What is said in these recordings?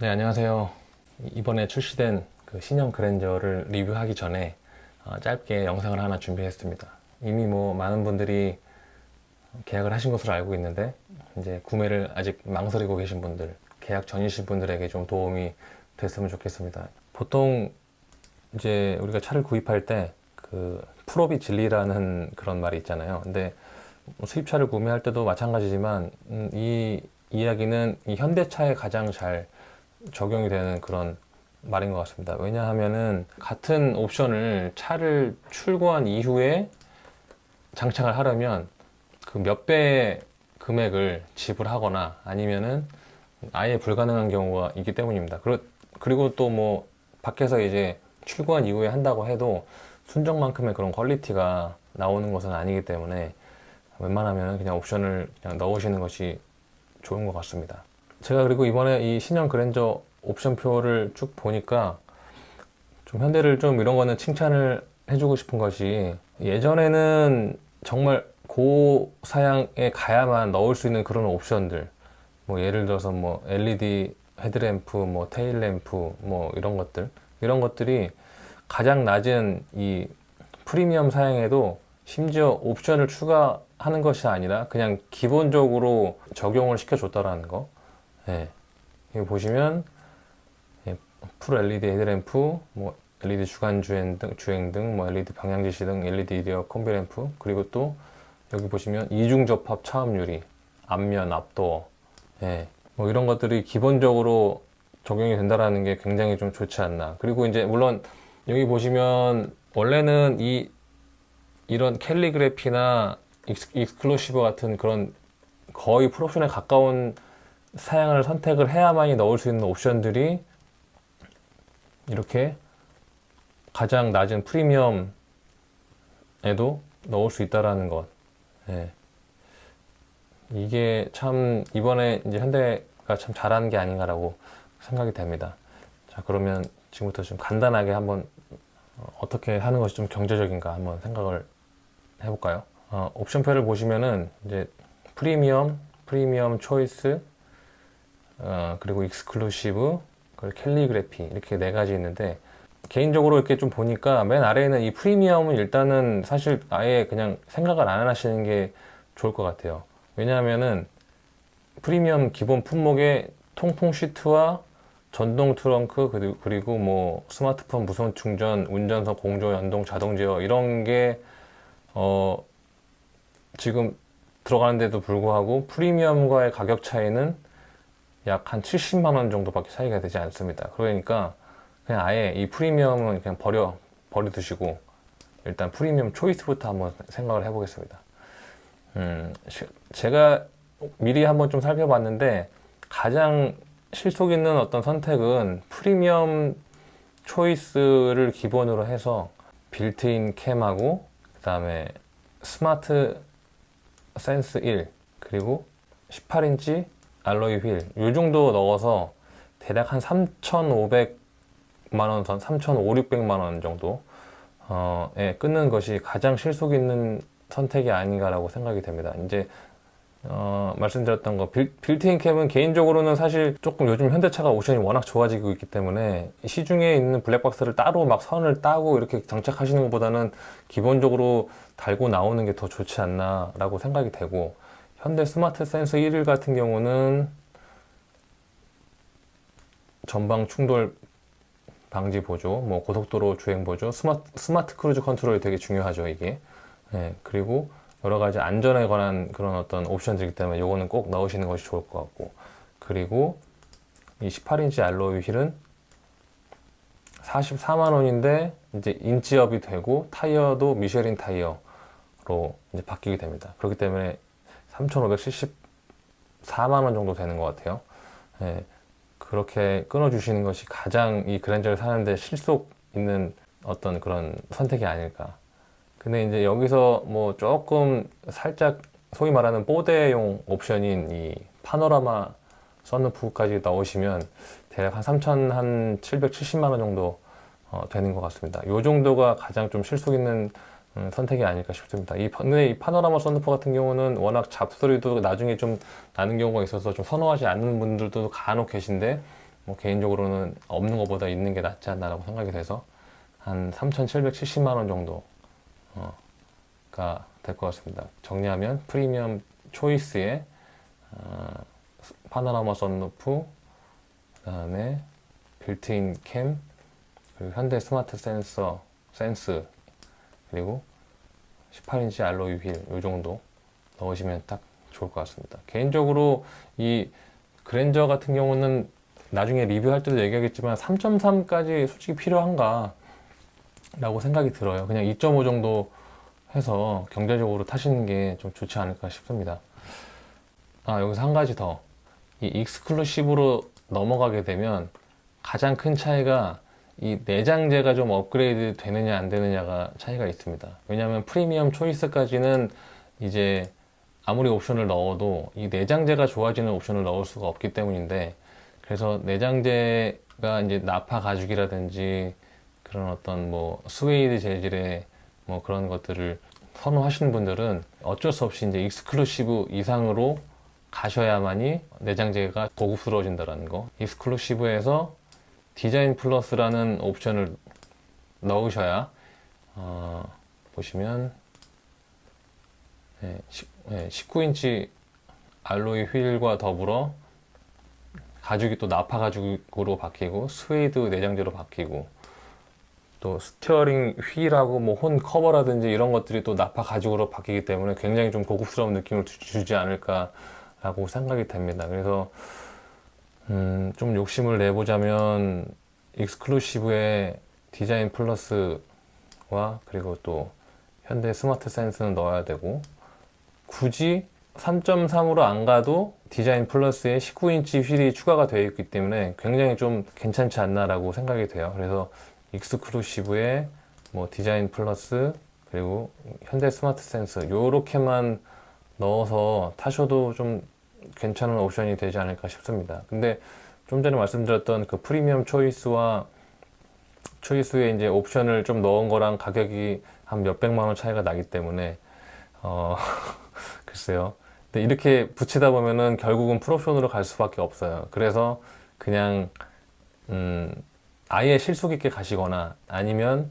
네, 안녕하세요. 이번에 출시된 그 신형 그랜저를 리뷰하기 전에 짧게 영상을 하나 준비했습니다. 이미 뭐 많은 분들이 계약을 하신 것으로 알고 있는데 이제 구매를 아직 망설이고 계신 분들, 계약 전이신 분들에게 좀 도움이 됐으면 좋겠습니다. 보통 이제 우리가 차를 구입할 때 그 풀업이 진리라는 그런 말이 있잖아요. 근데 뭐 수입차를 구매할 때도 마찬가지지만 이 이야기는 이 현대차에 가장 잘 적용이 되는 그런 말인 것 같습니다. 왜냐하면은 같은 옵션을 차를 출고한 이후에 장착을 하려면 그 몇 배 금액을 지불하거나 아니면은 아예 불가능한 경우가 있기 때문입니다. 그리고 또 뭐 밖에서 이제 출고한 이후에 한다고 해도 순정만큼의 그런 퀄리티가 나오는 것은 아니기 때문에 웬만하면 그냥 옵션을 그냥 넣으시는 것이 좋은 것 같습니다. 제가 그리고 이번에 이 신형 그랜저 옵션표를 쭉 보니까 좀 현대를 좀 이런 거는 칭찬을 해주고 싶은 것이, 예전에는 정말 고사양에 가야만 넣을 수 있는 그런 옵션들, 뭐 예를 들어서 뭐 LED 헤드램프, 뭐 테일램프, 뭐 이런 것들이 가장 낮은 이 프리미엄 사양에도 심지어 옵션을 추가하는 것이 아니라 그냥 기본적으로 적용을 시켜줬다라는 거. 예. 여기 보시면 풀 LED 헤드램프, 뭐 LED 주행 등, 뭐 LED 방향 지시 등, LED 리어 콤비 램프, 그리고 또 여기 보시면 이중 접합 차음 유리, 앞면 앞도어, 예. 뭐 이런 것들이 기본적으로 적용이 된다라는 게 굉장히 좀 좋지 않나. 그리고 이제 물론 여기 보시면 원래는 이런 캘리그래피나 익스클루시브 같은 그런 거의 풀옵션에 가까운 사양을 선택을 해야만이 넣을 수 있는 옵션들이 이렇게 가장 낮은 프리미엄에도 넣을 수 있다라는 것. 예. 이게 참 이번에 이제 현대가 참 잘한 게 아닌가라고 생각이 됩니다. 자, 그러면 지금부터 좀 간단하게 한번 어떻게 하는 것이 좀 경제적인가 한번 생각을 해볼까요? 옵션표를 보시면은 이제 프리미엄 초이스, 그리고 익스클루시브, 그리고 캘리그래피, 이렇게 네 가지 있는데, 개인적으로 이렇게 좀 보니까 맨 아래에는 이 프리미엄은 일단은 사실 아예 그냥 생각을 안 하시는 게 좋을 것 같아요. 왜냐하면은 프리미엄 기본 품목에 통풍 시트와 전동 트렁크, 그리고 뭐 스마트폰 무선 충전, 운전석 공조 연동 자동 제어, 이런 게 지금 들어가는데도 불구하고 프리미엄과의 가격 차이는 약 한 70만 원 정도밖에 차이가 되지 않습니다. 그러니까 그냥 아예 이 프리미엄은 그냥 버려두시고 일단 프리미엄 초이스부터 한번 생각을 해보겠습니다. 제가 미리 한번 좀 살펴봤는데 가장 실속 있는 어떤 선택은 프리미엄 초이스를 기본으로 해서 빌트인 캠하고, 그 다음에 스마트 센스 1, 그리고 18인치 알로이 휠, 이 정도 넣어서 대략 한 3,500만 원 선, 3,500, 600만 원 정도 끊는 것이 가장 실속 있는 선택이 아닌가라고 생각이 됩니다. 이제 말씀드렸던 거, 빌트인 캠은 개인적으로는 사실 조금 요즘 현대차가 옵션이 워낙 좋아지고 있기 때문에 시중에 있는 블랙박스를 따로 막 선을 따고 이렇게 장착하시는 것보다는 기본적으로 달고 나오는 게 더 좋지 않나라고 생각이 되고, 현대 스마트 센서 1 같은 경우는 전방 충돌 방지 보조, 뭐 고속도로 주행 보조, 스마트 크루즈 컨트롤이 되게 중요하죠, 이게. 네, 그리고 여러 가지 안전에 관한 그런 어떤 옵션들이기 때문에 요거는 꼭 넣으시는 것이 좋을 것 같고, 그리고 이 18인치 알로이 휠은 44만 원인데 이제 인치업이 되고 타이어도 미쉐린 타이어로 이제 바뀌게 됩니다. 그렇기 때문에 3,574만 원 정도 되는 것 같아요. 예, 그렇게 끊어주시는 것이 가장 이 그랜저를 사는데 실속 있는 어떤 그런 선택이 아닐까. 근데 이제 여기서 뭐 조금 살짝 소위 말하는 뽀대용 옵션인 이 파노라마 선루프까지 넣으시면 대략 한 3,770만 원 정도 되는 것 같습니다. 이 정도가 가장 좀 실속 있는 선택이 아닐까 싶습니다. 근데 이 파노라마 선루프 같은 경우는 워낙 잡소리도 나중에 좀 나는 경우가 있어서 좀 선호하지 않는 분들도 간혹 계신데, 뭐 개인적으로는 없는 것보다 있는 게 낫지 않나라고 생각이 돼서 한 3,770만 원 정도가 될 것 같습니다. 정리하면 프리미엄 초이스에 파노라마 선루프, 그다음에 빌트인 캠, 그리고 현대 스마트 센스, 그리고 18인치 알로이 휠, 이 정도 넣으시면 딱 좋을 것 같습니다. 개인적으로 이 그랜저 같은 경우는 나중에 리뷰할 때도 얘기하겠지만 3.3까지 솔직히 필요한가 라고 생각이 들어요. 그냥 2.5 정도 해서 경제적으로 타시는 게 좀 좋지 않을까 싶습니다. 여기서 한 가지 더. 이 익스클루시브로 넘어가게 되면 가장 큰 차이가 이 내장재가 좀 업그레이드 되느냐 안 되느냐가 차이가 있습니다. 왜냐하면 프리미엄 초이스까지는 이제 아무리 옵션을 넣어도 이 내장재가 좋아지는 옵션을 넣을 수가 없기 때문인데, 그래서 내장재가 이제 나파 가죽이라든지 그런 어떤 뭐 스웨이드 재질의 뭐 그런 것들을 선호하시는 분들은 어쩔 수 없이 이제 익스클루시브 이상으로 가셔야만이 내장재가 고급스러워진다는 거. 익스클루시브에서 디자인 플러스라는 옵션을 넣으셔야 보시면 19인치 알로이 휠과 더불어 가죽이 또 나파 가죽으로 바뀌고 스웨이드 내장재로 바뀌고 또 스티어링 휠하고 뭐 혼 커버라든지 이런 것들이 또 나파 가죽으로 바뀌기 때문에 굉장히 좀 고급스러운 느낌을 주지 않을까라고 생각이 됩니다. 그래서 좀 욕심을 내보자면 익스클루시브의 디자인 플러스와 그리고 또 현대 스마트 센스는 넣어야 되고, 굳이 3.3으로 안 가도 디자인 플러스에 19인치 휠이 추가가 되어 있기 때문에 굉장히 좀 괜찮지 않나라고 생각이 돼요. 그래서 익스클루시브에 뭐 디자인 플러스 그리고 현대 스마트 센스 요렇게만 넣어서 타셔도 좀 괜찮은 옵션이 되지 않을까 싶습니다. 근데 좀 전에 말씀드렸던 그 프리미엄 초이스와 초이스에 이제 옵션을 좀 넣은 거랑 가격이 한 몇백만 원 차이가 나기 때문에 글쎄요. 근데 이렇게 붙이다 보면은 결국은 풀옵션으로 갈 수밖에 없어요. 그래서 그냥 아예 실속 있게 가시거나 아니면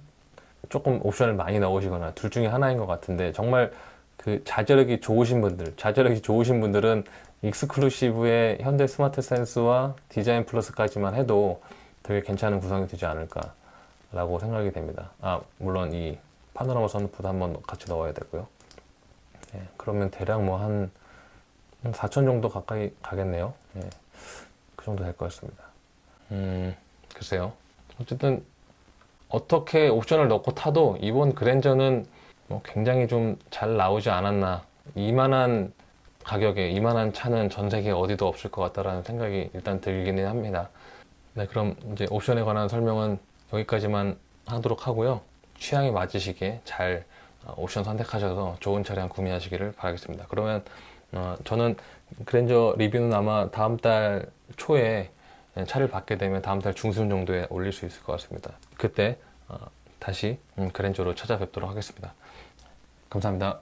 조금 옵션을 많이 넣으시거나 둘 중에 하나인 것 같은데, 정말 그 자제력이 좋으신 분들은 익스클루시브의 현대 스마트 센스와 디자인 플러스까지만 해도 되게 괜찮은 구성이 되지 않을까라고 생각이 됩니다. 물론 이 파노라마 선루프도 한번 같이 넣어야 되고요. 그러면 대략 뭐 한 4천 정도 가까이 가겠네요. 그 정도 될 것 같습니다. 글쎄요. 어쨌든 어떻게 옵션을 넣고 타도 이번 그랜저는 뭐 굉장히 좀 잘 나오지 않았나. 이만한 가격에 이만한 차는 전 세계 어디도 없을 것 같다라는 생각이 일단 들기는 합니다. 네, 그럼 이제 옵션에 관한 설명은 여기까지만 하도록 하고요. 취향에 맞으시게 잘 옵션 선택하셔서 좋은 차량 구매하시기를 바라겠습니다. 그러면 저는 그랜저 리뷰는 아마 다음 달 초에 차를 받게 되면 다음 달 중순 정도에 올릴 수 있을 것 같습니다. 그때 다시 그랜저로 찾아뵙도록 하겠습니다. 감사합니다.